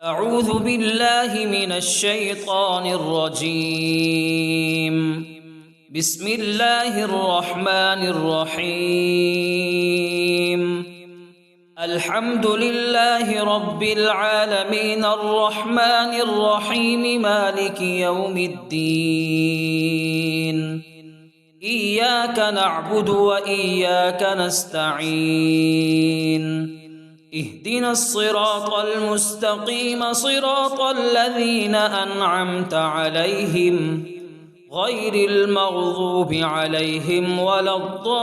أعوذ بالله من الشيطان الرجيم. بسم الله الرحمن الرحيم. الحمد لله رب العالمين الرحمن الرحيم مالك يوم الدين. إياك نعبد وإياك نستعين. اهدنا الصراط المستقيم صراط الذين أنعمت عليهم غير المغضوب عليهم ولا الضالين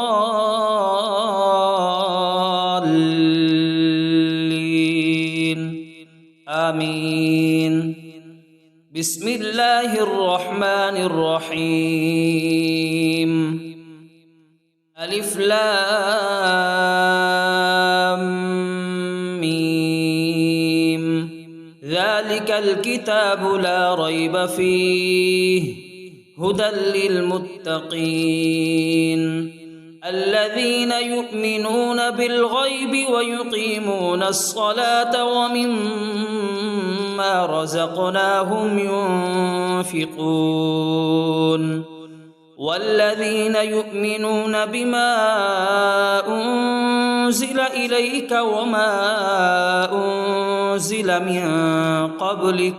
آمين. بسم الله الرحمن الرحيم. ألف لام ذلك الكتاب لا ريب فيه هدى للمتقين الذين يؤمنون بالغيب ويقيمون الصلاة ومما رزقناهم ينفقون والذين يؤمنون بما أنزل إليك وما أنزل من قبلك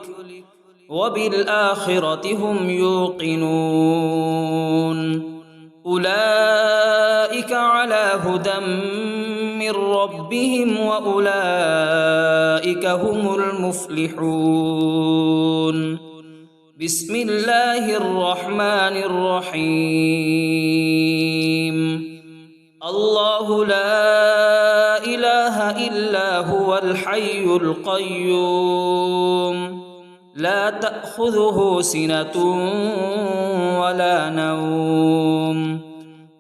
وبالآخرة هم يوقنون أولئك على هدى من ربهم وأولئك هم المفلحون. بسم الله الرحمن الرحيم. الله لا إله إلا هو الحي القيوم لا تأخذه سنة ولا نوم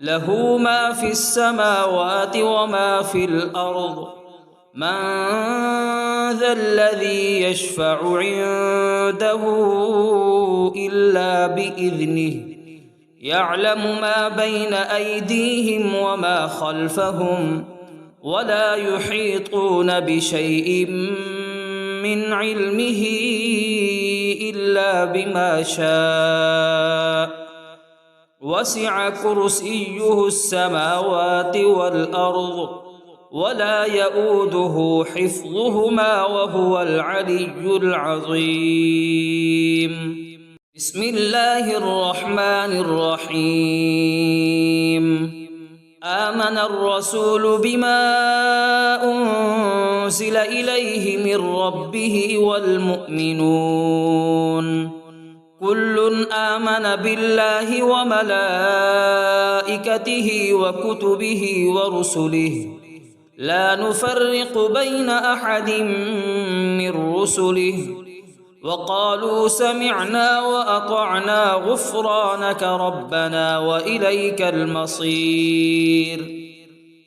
له ما في السماوات وما في الأرض من ذا الذي يشفع عنده إلا بإذنه يعلم ما بين أيديهم وما خلفهم ولا يحيطون بشيء من علمه إلا بما شاء وسع كرسيه السماوات والأرض ولا يؤوده حفظهما وهو العلي العظيم. بسم الله الرحمن الرحيم. آمن الرسول بما أنزل إليه من ربه والمؤمنون كل آمن بالله وملائكته وكتبه ورسله لا نفرق بين أحد من رسله وقالوا سمعنا وأطعنا غفرانك ربنا وإليك المصير.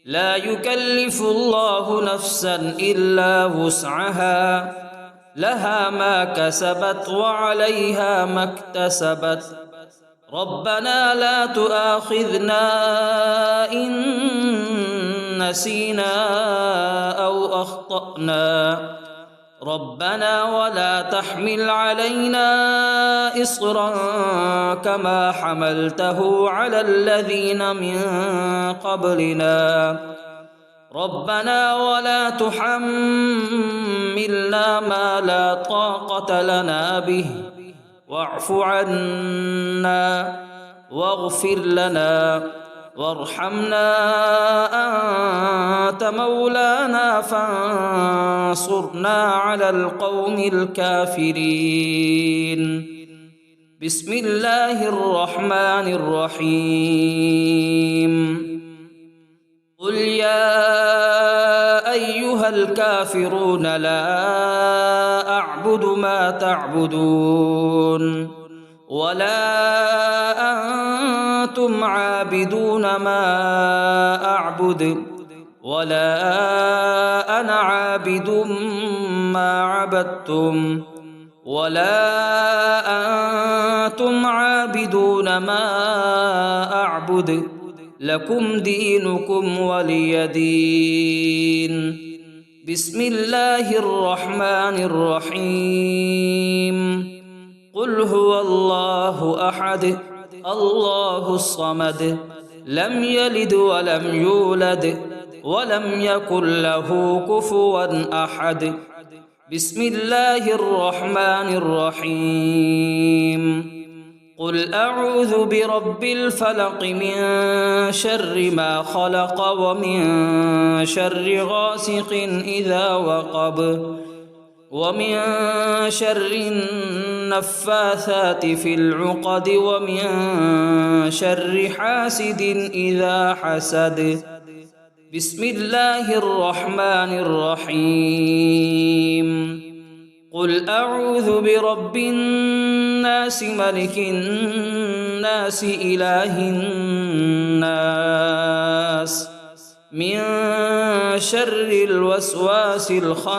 لا يكلف الله نفسا إلا وسعها لها ما كسبت وعليها ما اكتسبت ربنا لا تؤاخذنا إن نسينا أو أخطأنا ربنا ولا تحمل علينا إصرا كما حملته على الذين من قبلنا ربنا ولا تحملنا ما لا طاقة لنا به واعف عنا واغفر لنا وارحمنا أنت مولانا فانصرنا على القوم الكافرين. بسم الله الرحمن الرحيم. قل يا أيها الكافرون لا أعبد ما تعبدون ولا أنتم عابدون ما أعبد ولا أنا عابد ما عبدتم ولا أنتم عابدون ما أعبد لكم دينكم ولي دين. بسم الله الرحمن الرحيم قل هو الله أحد الله الصمد لم يلد ولم يولد ولم يكن له كفوا أحد بسم الله الرحمن الرحيم قل أعوذ برب الفلق من شر ما خلق ومن شر غاسق إذا وقب ومن شر النفاثات في العقد ومن شر حاسد إذا حسد بسم الله الرحمن الرحيم قل أعوذ برب الناس ملك الناس إله الناس من شر الوسواس الخناس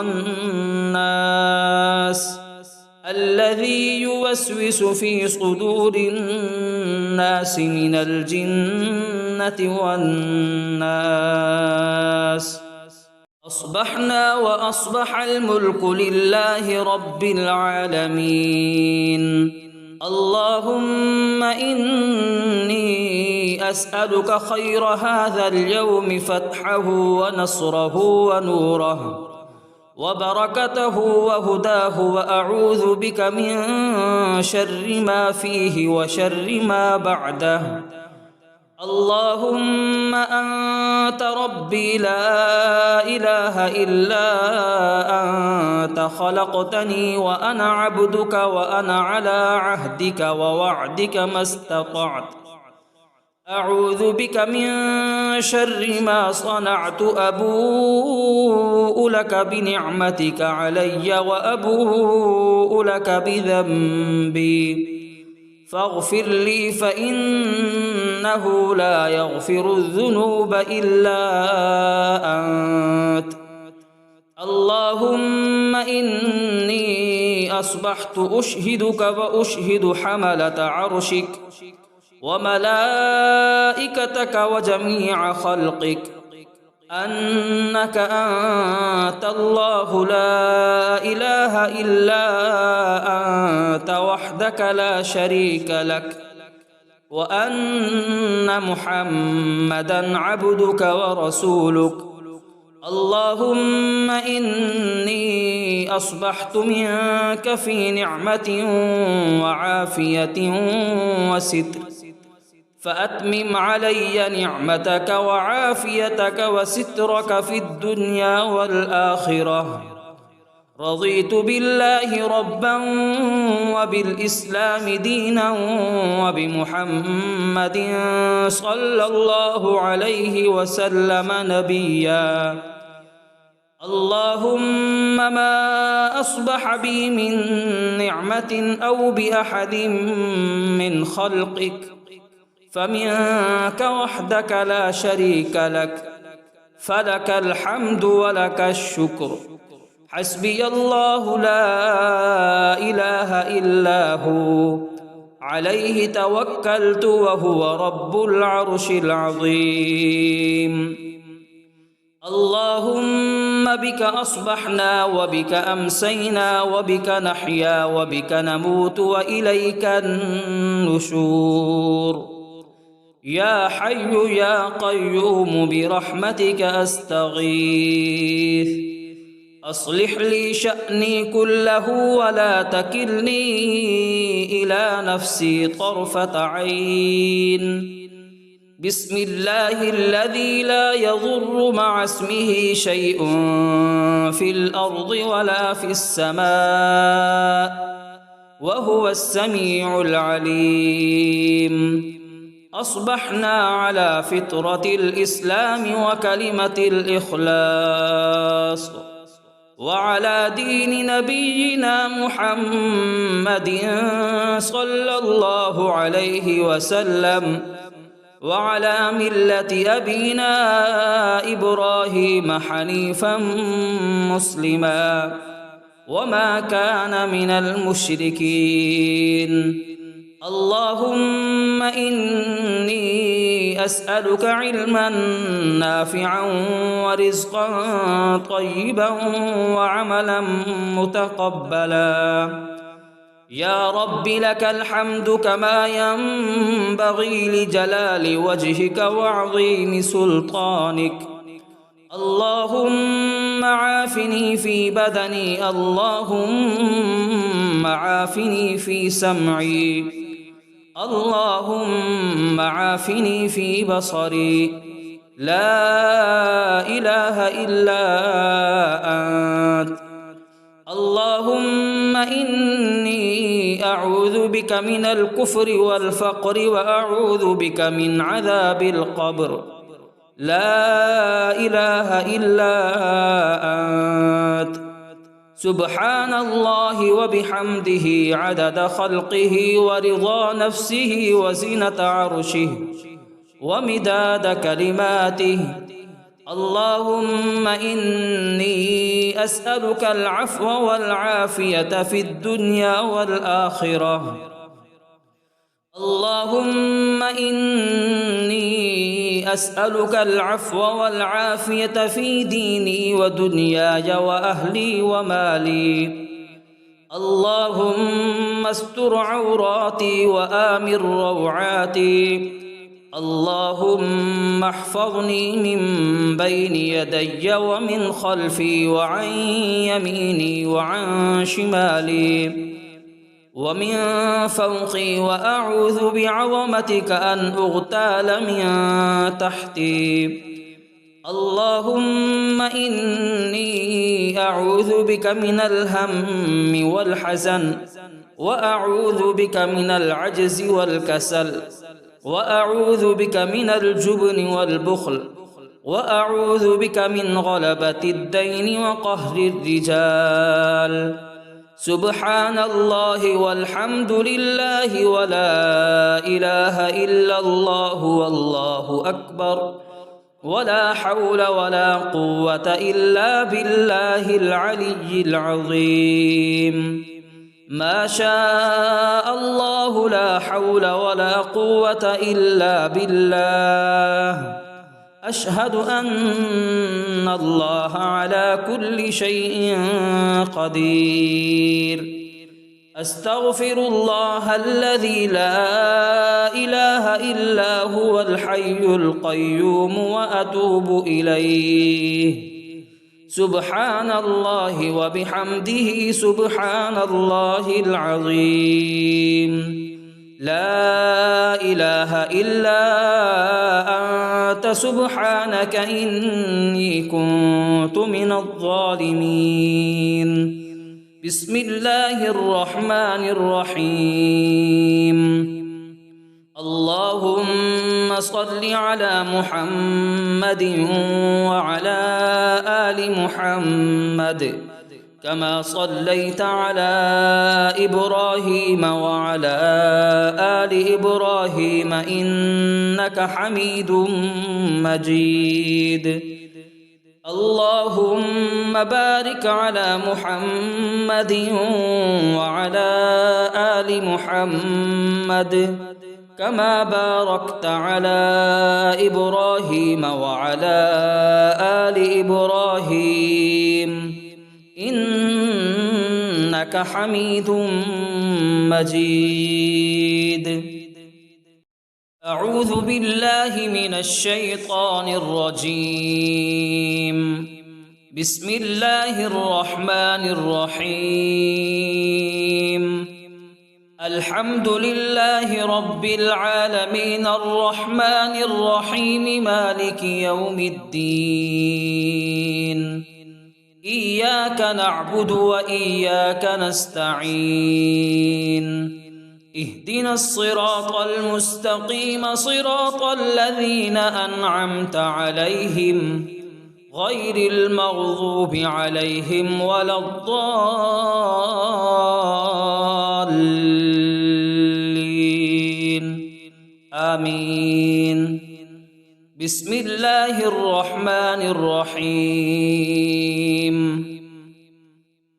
الذي يوسوس في صدور الناس من الجنة والناس أصبحنا وأصبح الملك لله رب العالمين اللهم إني أسألك خير هذا اليوم فتحه ونصره ونوره وبركته وهداه وأعوذ بك من شر ما فيه وشر ما بعده اللهم أنت ربي لا إله إلا أنت خلقتني وأنا عبدك وأنا على عهدك ووعدك ما استطعت أعوذ بك من شر ما صنعت أبوء لك بنعمتك علي وأبوء لك بذنبي فاغفر لي فإنه لا يغفر الذنوب إلا أنت اللهم إني أصبحت أشهدك وأشهد حملة عرشك وملائكتك وجميع خلقك أنك أنت الله لا إله إلا أنت وحدك لا شريك لك وأن محمدًا عبدك ورسولك اللهم إني أصبحت منك في نعمة وعافية وستر فأتمم علي نعمتك وعافيتك وسترك في الدنيا والآخرة رضيت بالله ربا وبالإسلام دينا وبمحمد صلى الله عليه وسلم نبيا اللهم ما أصبح بي من نعمة أو بأحد من خلقك فمنك وحدك لا شريك لك فلك الحمد ولك الشكر حسبي الله لا إله إلا هو عليه توكلت وهو رب العرش العظيم اللهم بك أصبحنا وبك أمسينا وبك نحيا وبك نموت وإليك النشور يا حي يا قيوم برحمتك أستغيث أصلح لي شأني كله ولا تكلني إلى نفسي طرفة عين بسم الله الذي لا يضر مع اسمه شيء في الأرض ولا في السماء وهو السميع العليم أصبحنا على فطرة الإسلام وكلمة الإخلاص وعلى دين نبينا محمد صلى الله عليه وسلم وعلى ملة أبينا إبراهيم حنيفا مسلما وما كان من المشركين اللهم إني أسألك علما نافعا ورزقا طيبا وعملا متقبلا. يا رب لك الحمد كما ينبغي لجلال وجهك وعظيم سلطانك. اللهم عافني في بدني، اللهم عافني في سمعي، اللهم عافني في بصري. لا إله إلا أنت. اللهم إني أعوذ بك من الكفر والفقر وأعوذ بك من عذاب القبر. لا إله إلا أنت. سبحان الله وبحمده عدد خلقه ورضا نفسه وزنة عرشه ومداد كلماته. اللهم إني أسألك العفو والعافية في الدنيا والآخرة. اللهم إني أسألك العفو والعافية في ديني ودنياي وأهلي ومالي. اللهم استر عوراتي وآمن روعاتي. اللهم احفظني من بين يدي ومن خلفي وعن يميني وعن شمالي ومن فوقي، وأعوذ بعظمتك أن أغتال من تحتي. اللهم إني أعوذ بك من الهم والحزن، وأعوذ بك من العجز والكسل، وأعوذ بك من الجبن والبخل، وأعوذ بك من غلبة الدين وقهر الرجال. سبحان الله والحمد لله ولا إله إلا الله والله أكبر، ولا حول ولا قوة إلا بالله العلي العظيم. ما شاء الله لا حول ولا قوة إلا بالله. أشهد أن الله على كل شيء قدير. أستغفر الله الذي لا إله إلا هو الحي القيوم وأتوب إليه. سبحان الله وبحمده سبحان الله العظيم. لا إله إلا أنت سبحانك إني كنت من الظالمين. بسم الله الرحمن الرحيم. اللهم صل على محمد وعلى آل محمد كما صليت على إبراهيم وعلى آل إبراهيم إنك حميد مجيد. اللهم بارك على محمد وعلى آل محمد كما باركت على إبراهيم وعلى آل إبراهيم إنك حميد مجيد. أعوذ بالله من الشيطان الرجيم. بسم الله الرحمن الرحيم. الحمد لله رب العالمين الرحمن الرحيم مالك يوم الدين. إياك نعبد وإياك نستعين. اهدنا الصراط المستقيم صراط الذين أنعمت عليهم غير المغضوب عليهم ولا الضالين. آمين. بسم الله الرحمن الرحيم.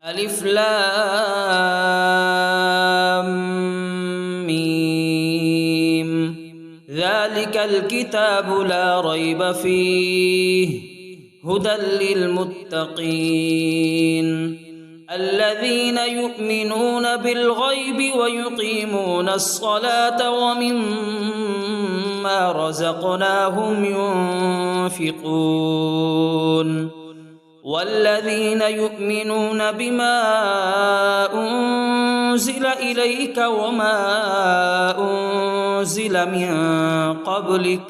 ألف لام ميم. ذلك ذلك الكتاب لا ريب فيه هدى للمتقين الذين يؤمنون بالغيب ويقيمون الصلاة ومما رزقناهم ينفقون والذين يؤمنون بما أنزل إليك وما أنزل من قبلك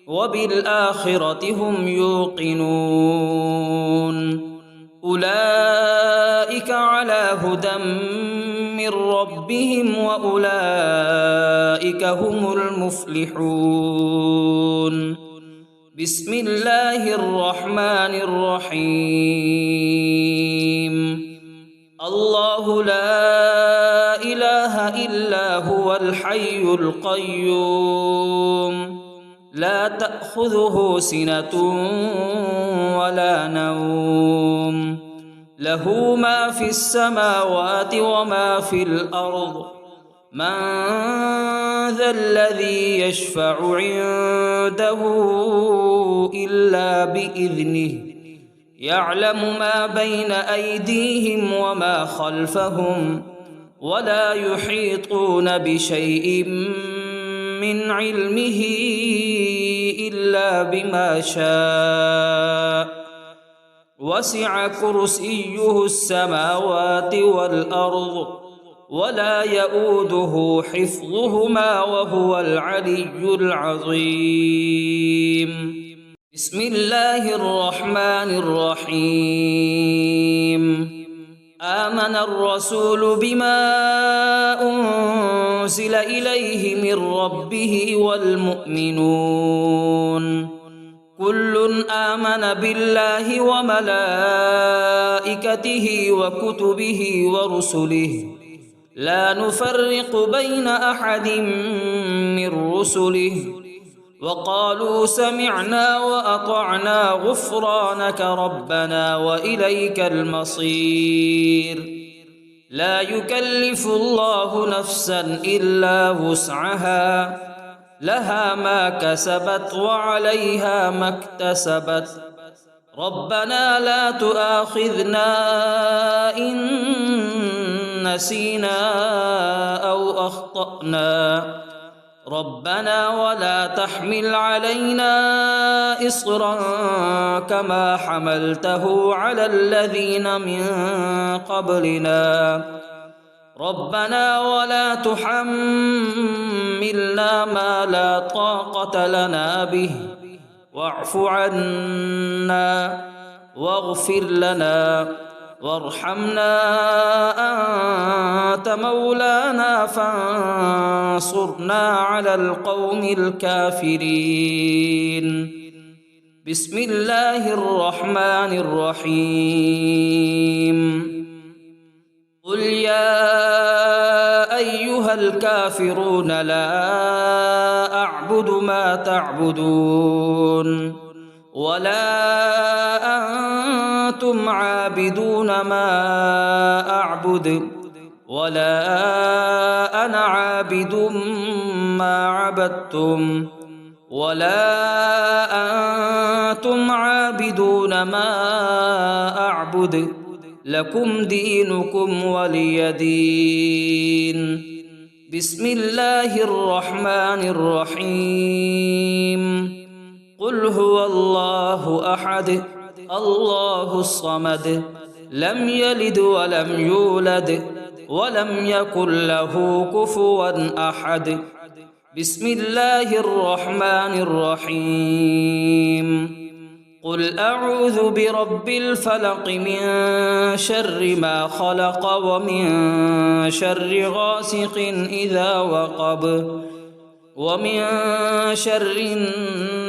وبالآخرة هم يوقنون أولئك على هدى من ربهم وأولئك هم المفلحون بسم الله الرحمن الرحيم الله لا إله إلا هو الحي القيوم لا تأخذه سنة ولا نوم له ما في السماوات وما في الأرض من ذا الذي يشفع عنده إلا بإذنه يعلم ما بين أيديهم وما خلفهم ولا يحيطون بشيء من علمه إلا بما شاء وسع كرسيه السماوات والأرض ولا يؤوده حفظهما وهو العلي العظيم بسم الله الرحمن الرحيم آمن الرسول بما أنزل إليه من ربه والمؤمنون كل آمن بالله وملائكته وكتبه ورسله لا نفرق بين أحد من رسله وقالوا سمعنا وأطعنا غفرانك ربنا وإليك المصير لا يكلف الله نفسا إلا وسعها لها ما كسبت وعليها ما اكتسبت ربنا لا تؤاخذنا إن نسينا أو أخطأنا ربنا ولا تحمل علينا إصرا كما حملته على الذين من قبلنا ربنا ولا تحملنا ما لا طاقة لنا به واعف عنا واغفر لنا وارحمنا أنت مولانا فانصرنا على القوم الكافرين بسم الله الرحمن الرحيم قل يا أيها الكافرون لا أعبد ما تعبدون ولا أنتم عابدون ما أعبد ولا أنا عابد ما عبدتم ولا أنتم عابدون ما أعبد لكم دينكم ولي دين بسم الله الرحمن الرحيم قل هو الله أحد الله الصمد لم يلد ولم يولد ولم يكن له كفوا أحد بسم الله الرحمن الرحيم قل أعوذ برب الفلق من شر ما خلق ومن شر غاسق إذا وقب ومن شر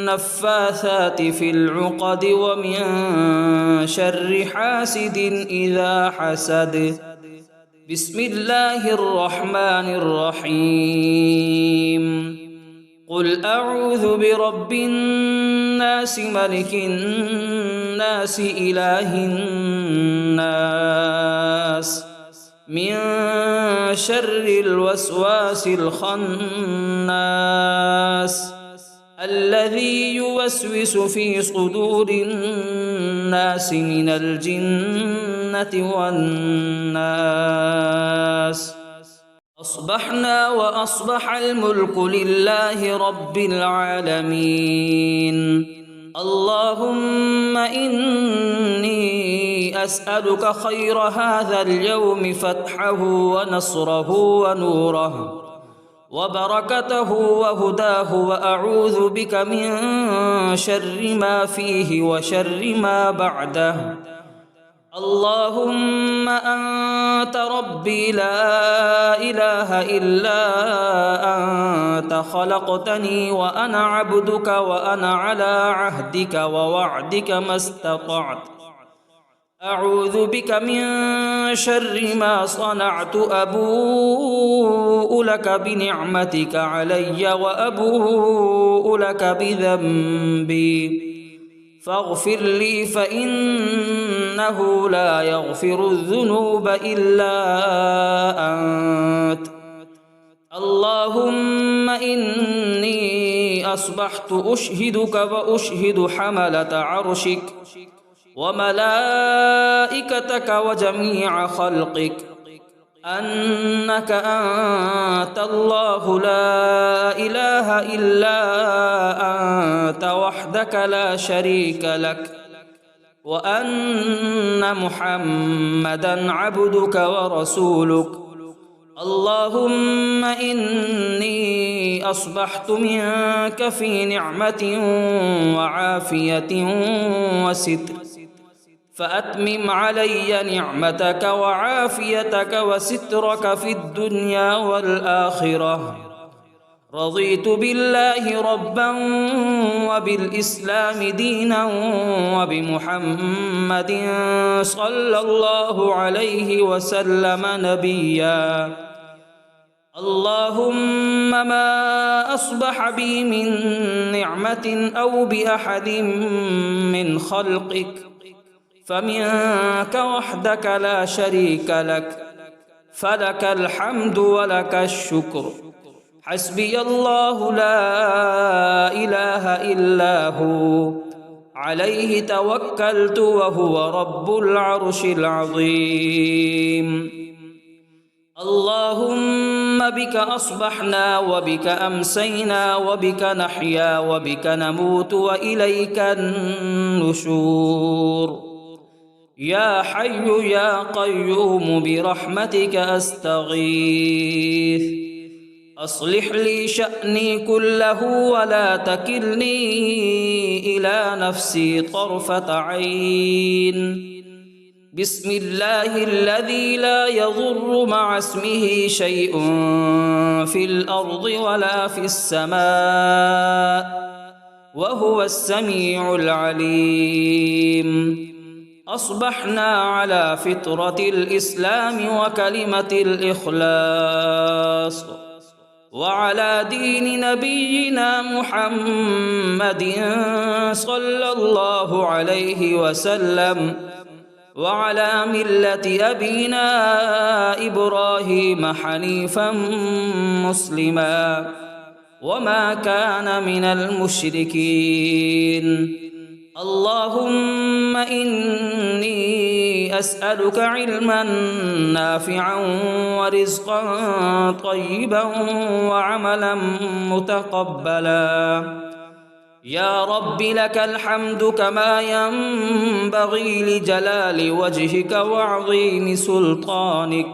النفاثات في العقد ومن شر حاسد إذا حسد بسم الله الرحمن الرحيم قل أعوذ برب الناس ملك الناس إله الناس من شر الوسواس الخناس الذي يوسوس في صدور الناس من الجنة والناس. أصبحنا وأصبح الملك لله رب العالمين. اللهم إني أسألك خير هذا اليوم فتحه ونصره ونوره وبركته وهداه، وأعوذ بك من شر ما فيه وشر ما بعده. اللهم أنت ربي لا إله إلا أنت، خلقتني وأنا عبدك وأنا على عهدك ووعدك ما استطعت. أعوذ بك من شر ما صنعت، أبوء لك بنعمتك علي وأبوء لك بذنبي، فاغفر لي فإنه لا يغفر الذنوب إلا أنت. اللهم إني أصبحت أشهدك وأشهد حملة عرشك وملائكتك وجميع خلقك أنك أنت الله لا إله إلا أنت وحدك لا شريك لك، وأن محمدًا عبدك ورسولك. اللهم إني أصبحت منك في نعمة وعافية وستر، فأتمم علي نعمتك وعافيتك وسترك في الدنيا والآخرة. رضيت بالله ربا وبالإسلام دينا وبمحمد صلى الله عليه وسلم نبيا. اللهم ما أصبح بي من نعمة أو بأحد من خلقك فمنك وحدك لا شريك لك، فلك الحمد ولك الشكر. حسبي الله لا إله إلا هو، عليه توكلت وهو رب العرش العظيم. اللهم بك أصبحنا وبك أمسينا وبك نحيا وبك نموت وإليك النشور. يا حي يا قيوم برحمتك أستغيث، أصلح لي شأني كله ولا تكلني إلى نفسي طرفة عين. بسم الله الذي لا يضر مع اسمه شيء في الأرض ولا في السماء، وهو السميع العليم. أصبحنا على فطرة الإسلام وكلمة الإخلاص، وعلى دين نبينا محمد صلى الله عليه وسلم، وعلى ملة أبينا إبراهيم حنيفا مسلما وما كان من المشركين. اللهم إني أسألك علما نافعا ورزقا طيبا وعملا متقبلا. يا رب لك الحمد كما ينبغي لجلال وجهك وعظيم سلطانك.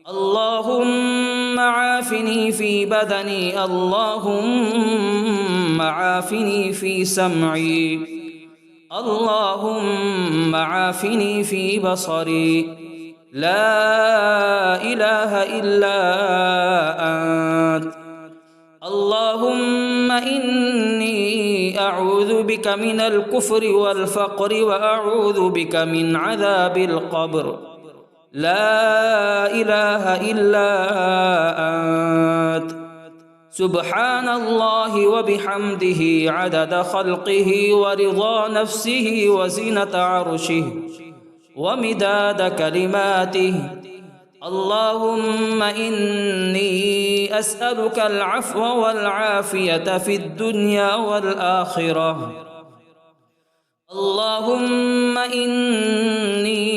اللهم عافني في بدني، اللهم عافني في سمعي، اللهم عافني في بصري. لا إله إلا أنت. اللهم إني أعوذ بك من الكفر والفقر وأعوذ بك من عذاب القبر. لا إله إلا أنت. سبحان الله وبحمده عدد خلقه ورضا نفسه وزنة عرشه ومداد كلماته. اللهم إني أسألك العفو والعافية في الدنيا والآخرة. اللهم إني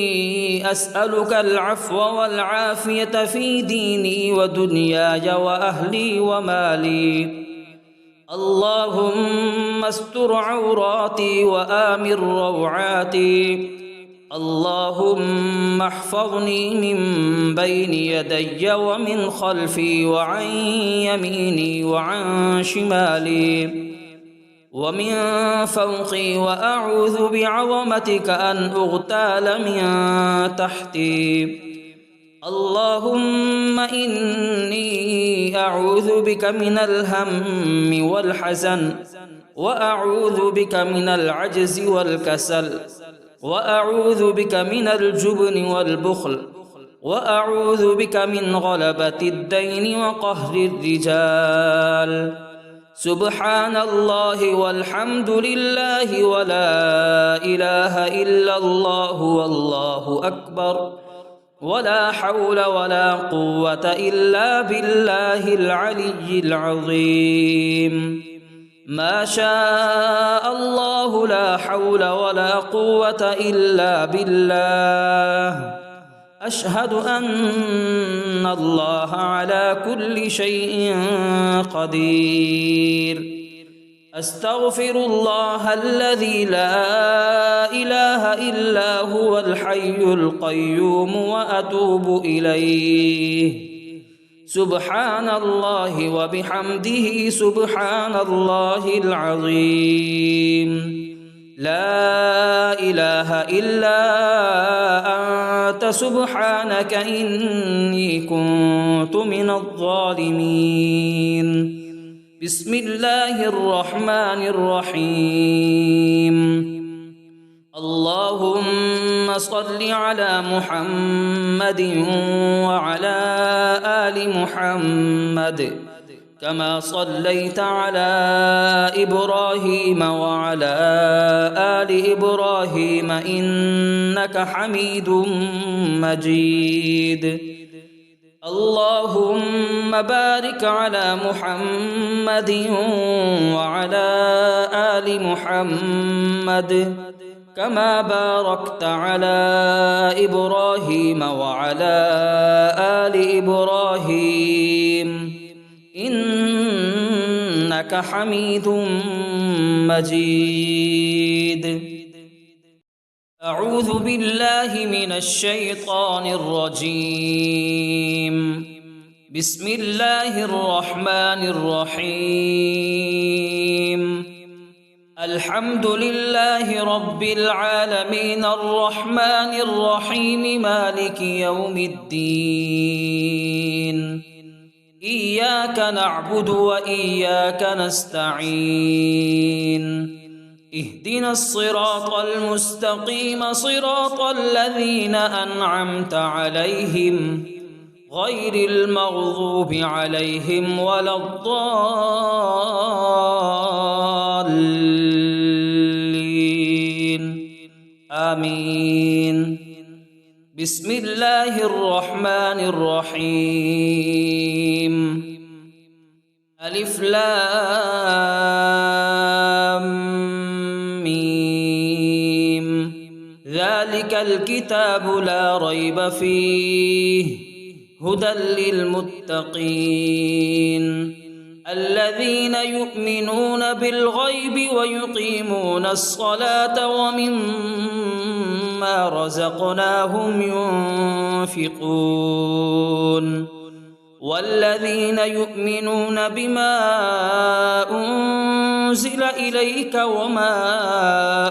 أسألك العفو والعافية في ديني ودنياي وأهلي ومالي. اللهم استر عوراتي وآمن روعاتي. اللهم احفظني من بين يدي ومن خلفي وعن يميني وعن شمالي ومن فوقي، وأعوذ بعظمتك أن أغتال من تحتي. اللهم إني أعوذ بك من الهم والحزن، وأعوذ بك من العجز والكسل، وأعوذ بك من الجبن والبخل، وأعوذ بك من غلبة الدين وقهر الرجال. سبحان الله والحمد لله ولا إله إلا الله والله أكبر، ولا حول ولا قوة إلا بالله العلي العظيم. ما شاء الله لا حول ولا قوة إلا بالله. أشهد أن الله على كل شيء قدير. أستغفر الله الذي لا إله إلا هو الحي القيوم وأتوب إليه. سبحان الله وبحمده سبحان الله العظيم. لا إله إلا أنت سبحانك إني كنت من الظالمين. بسم الله الرحمن الرحيم. اللهم صل على محمد وعلى آل محمد كما صليت على إبراهيم وعلى آل إبراهيم إنك حميد مجيد. اللهم بارك على محمد وعلى آل محمد كما باركت على إبراهيم وعلى آل إبراهيم إنك حميد مجيد. أعوذ بالله من الشيطان الرجيم. بسم الله الرحمن الرحيم. الحمد لله رب العالمين الرحمن الرحيم مالك يوم الدين. إياك نعبد وإياك نستعين. اهدنا الصراط المستقيم صراط الذين أنعمت عليهم غير المغضوب عليهم ولا الضالين. آمين. بسم الله الرحمن الرحيم. ألف لام ميم. ذلك الكتاب لا ريب فيه هدى للمتقين الذين يؤمنون بالغيب ويقيمون الصلاة ومما رزقناهم ينفقون والذين يؤمنون بما أنزل إليك وما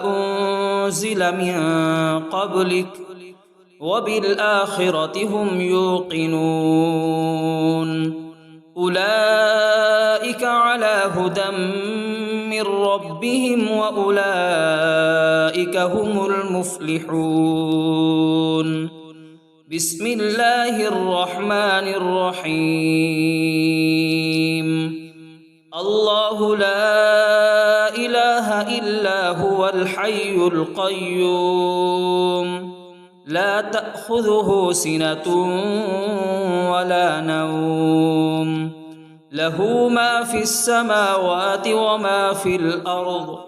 أنزل من قبلك وبالآخرة هم يوقنون أولئك على هدى من ربهم وأولئك هم المفلحون. بسم الله الرحمن الرحيم. الله لا إله إلا هو الحي القيوم لا تأخذه سنة ولا نوم له ما في السماوات وما في الأرض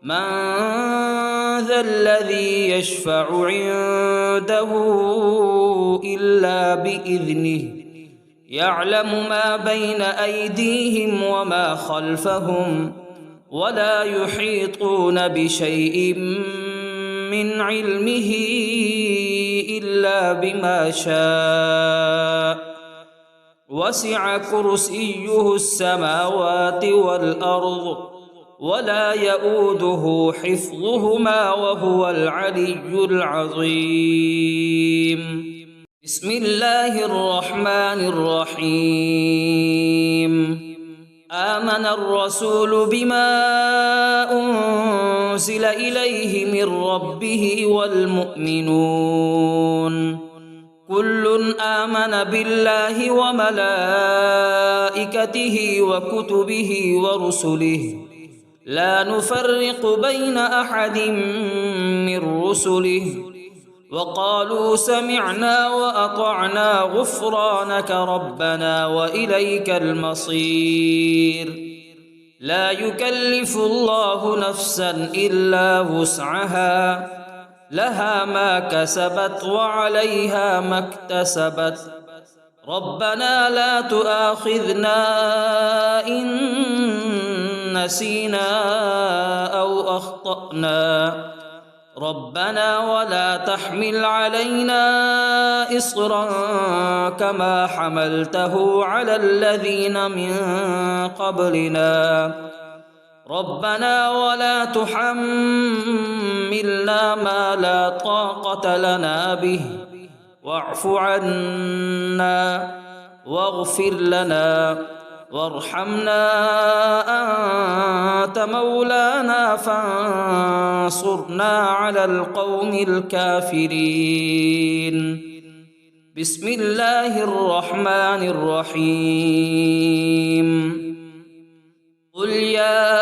من ذا الذي يشفع عنده إلا بإذنه يعلم ما بين أيديهم وما خلفهم ولا يحيطون بشيء من علمه إلا بما شاء وسع كرسيه السماوات والأرض ولا يؤوده حفظهما وهو العلي العظيم بسم الله الرحمن الرحيم آمن الرسول بما أنزل إليه من ربه والمؤمنون كل آمن بالله وملائكته وكتبه ورسله لا نفرق بين أحد من رسله وقالوا سمعنا وأطعنا غفرانك ربنا وإليك المصير لا يكلف الله نفسا إلا وسعها لها ما كسبت وعليها ما اكتسبت ربنا لا تؤاخذنا إن نسينا أو أخطأنا ربنا ولا تحمل علينا إصرا كما حملته على الذين من قبلنا ربنا ولا تحملنا ما لا طاقة لنا به واعف عنا واغفر لنا وارحمنا أنت مولانا فانصرنا على القوم الكافرين بسم الله الرحمن الرحيم قل يا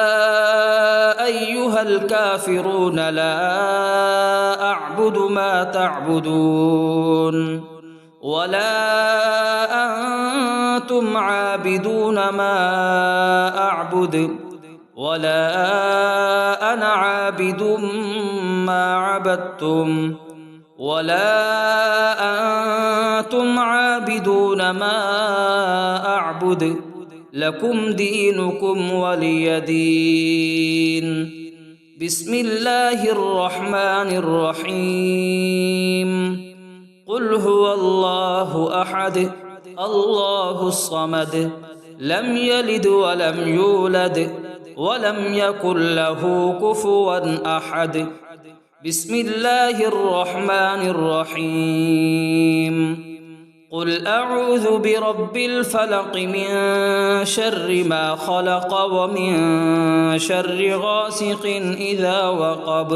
أيها الكافرون لا أعبد ما تعبدون ولا أنتم عابدون ما أعبد ولا أنا عابد ما عبدتم ولا أنتم عابدون ما أعبد لكم دينكم ولي دين بسم الله الرحمن الرحيم قل هو الله أحد الله الصمد لم يلد ولم يولد ولم يكن له كفوا أحد بسم الله الرحمن الرحيم قل أعوذ برب الفلق من شر ما خلق ومن شر غاسق إذا وقب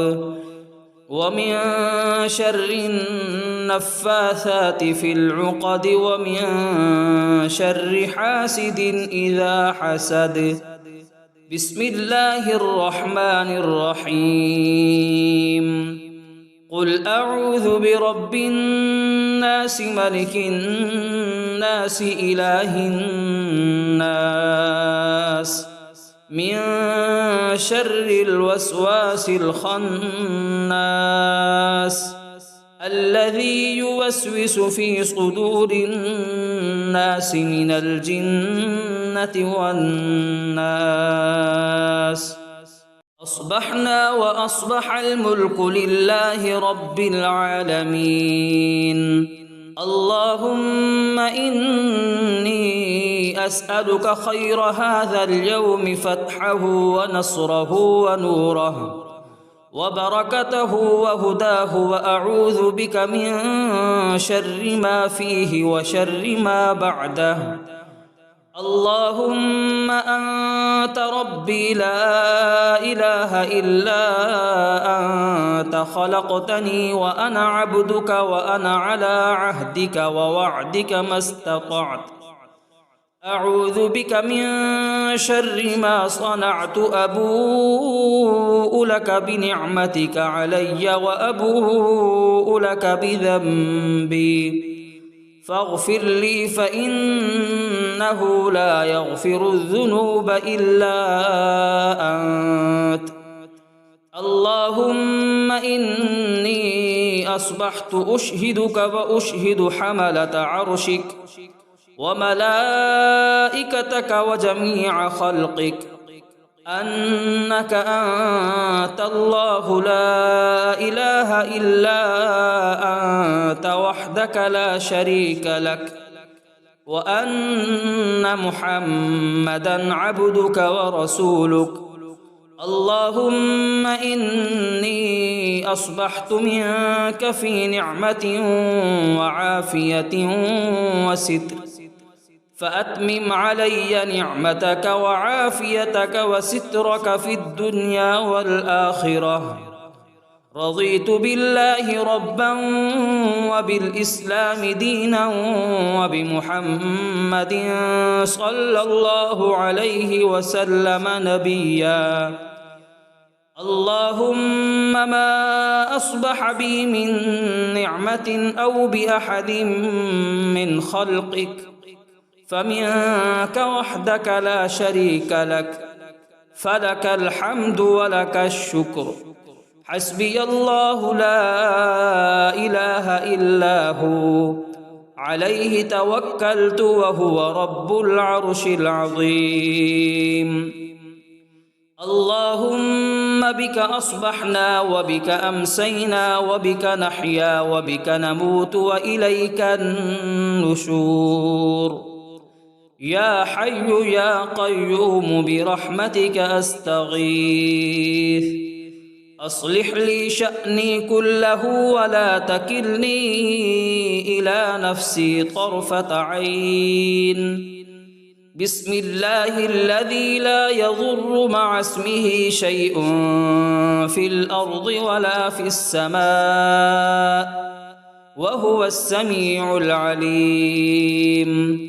ومن شر النفاثات في العقد ومن شر حاسد إذا حسد بسم الله الرحمن الرحيم قل أعوذ برب الناس ملك الناس إله الناس من شر الوسواس الخناس الذي يوسوس في صدور الناس من الجنة والناس أصبحنا وأصبح الملك لله رب العالمين اللهم إني أسألك خير هذا اليوم فتحه ونصره ونوره وبركته وهداه وأعوذ بك من شر ما فيه وشر ما بعده اللهم أنت ربي لا إله إلا أنت خلقتني وأنا عبدك وأنا على عهدك ووعدك ما استطعت أعوذ بك من شر ما صنعت أبوء لك بنعمتك علي وأبوء لك بذنبي فاغفر لي فإنه لا يغفر الذنوب إلا أنت. اللهم إني أصبحت أشهدك وأشهد حملة عرشك وملائكتك وجميع خلقك أنك أنت الله لا إله إلا أنت وحدك لا شريك لك وأن محمدًا عبدك ورسولك. اللهم إني أصبحت منك في نعمة وعافية وستر فأتمم علي نعمتك وعافيتك وسترك في الدنيا والآخرة. رضيت بالله ربا وبالإسلام دينا وبمحمد صلى الله عليه وسلم نبيا. اللهم ما أصبح بي من نعمة أو بأحد من خلقك فمنك وحدك لا شريك لك فلك الحمد ولك الشكر. حسبي الله لا إله إلا هو عليه توكلت وهو رب العرش العظيم. اللهم بك أصبحنا وبك أمسينا وبك نحيا وبك نموت وإليك النشور. يا حي يا قيوم برحمتك أستغيث أصلح لي شأني كله ولا تكلني إلى نفسي طرفة عين. بسم الله الذي لا يضر مع اسمه شيء في الأرض ولا في السماء وهو السميع العليم.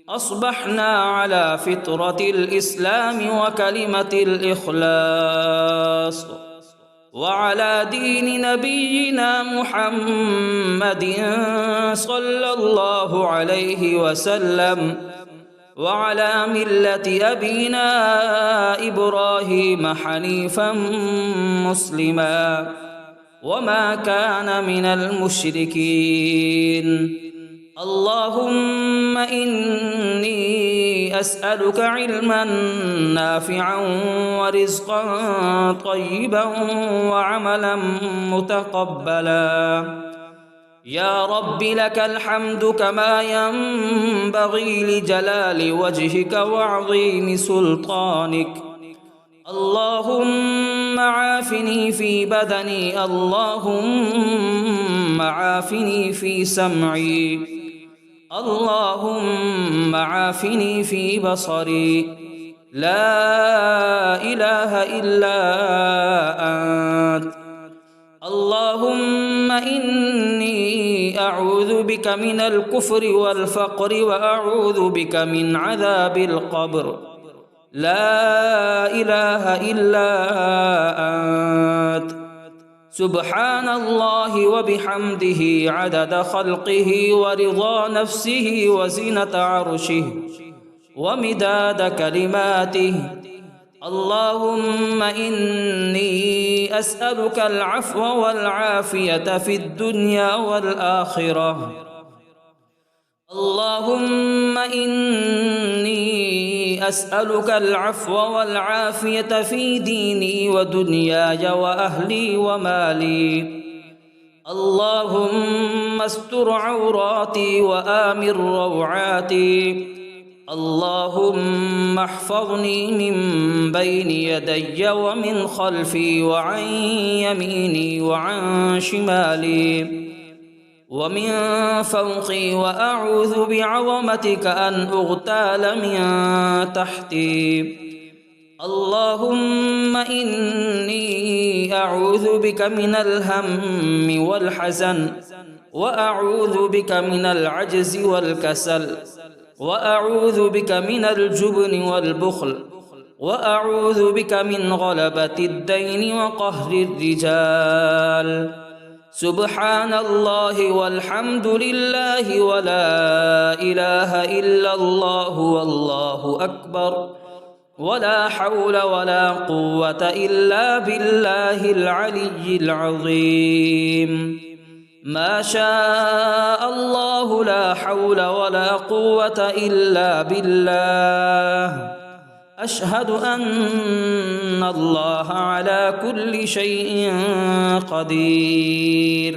أصبحنا على فطرة الإسلام وكلمة الإخلاص وعلى دين نبينا محمد صلى الله عليه وسلم وعلى ملة أبينا إبراهيم حنيفا مسلما وما كان من المشركين. اللهم إني أسألك علما نافعا ورزقا طيبا وعملا متقبلا. يا رب لك الحمد كما ينبغي لجلال وجهك وعظيم سلطانك. اللهم عافني في بدني اللهم عافني في سمعي اللهم عافني في بصري. لا إله إلا أنت. اللهم إني أعوذ بك من الكفر والفقر وأعوذ بك من عذاب القبر. لا إله إلا أنت. سبحان الله وبحمده عدد خلقه ورضا نفسه وزنة عرشه ومداد كلماته. اللهم إني أسألك العفو والعافية في الدنيا والآخرة. اللهم إني أسألك العفو والعافية في ديني ودنياي وأهلي ومالي. اللهم استر عوراتي وآمن روعاتي. اللهم احفظني من بين يدي ومن خلفي وعن يميني وعن شمالي ومن فوقي وأعوذ بعظمتك أن أغتال من تحتي. اللهم إني أعوذ بك من الهم والحزن وأعوذ بك من العجز والكسل وأعوذ بك من الجبن والبخل وأعوذ بك من غلبة الدين وقهر الرجال. سبحان الله والحمد لله ولا إله إلا الله والله أكبر ولا حول ولا قوة إلا بالله العلي العظيم. ما شاء الله لا حول ولا قوة إلا بالله. أشهد أن الله على كل شيء قدير.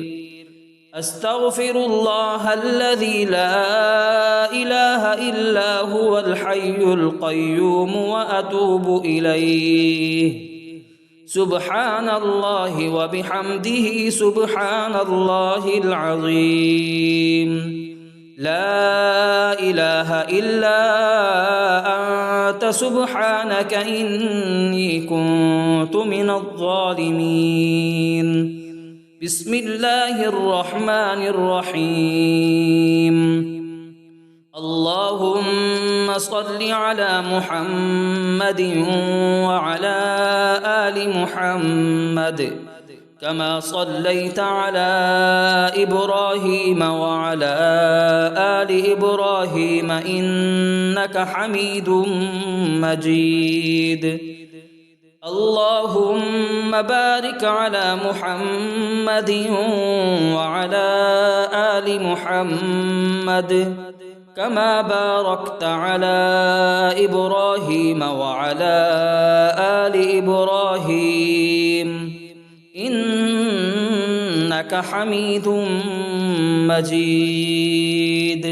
أستغفر الله الذي لا إله إلا هو الحي القيوم وأتوب إليه. سبحان الله وبحمده سبحان الله العظيم. لا إله إلا أنت سبحانك إني كنت من الظالمين. بسم الله الرحمن الرحيم. اللهم صل على محمد وعلى آل محمد كما صليت على إبراهيم وعلى آل إبراهيم إنك حميد مجيد. اللهم بارك على محمد وعلى آل محمد كما باركت على إبراهيم وعلى آل إبراهيم إنك حميد مجيد.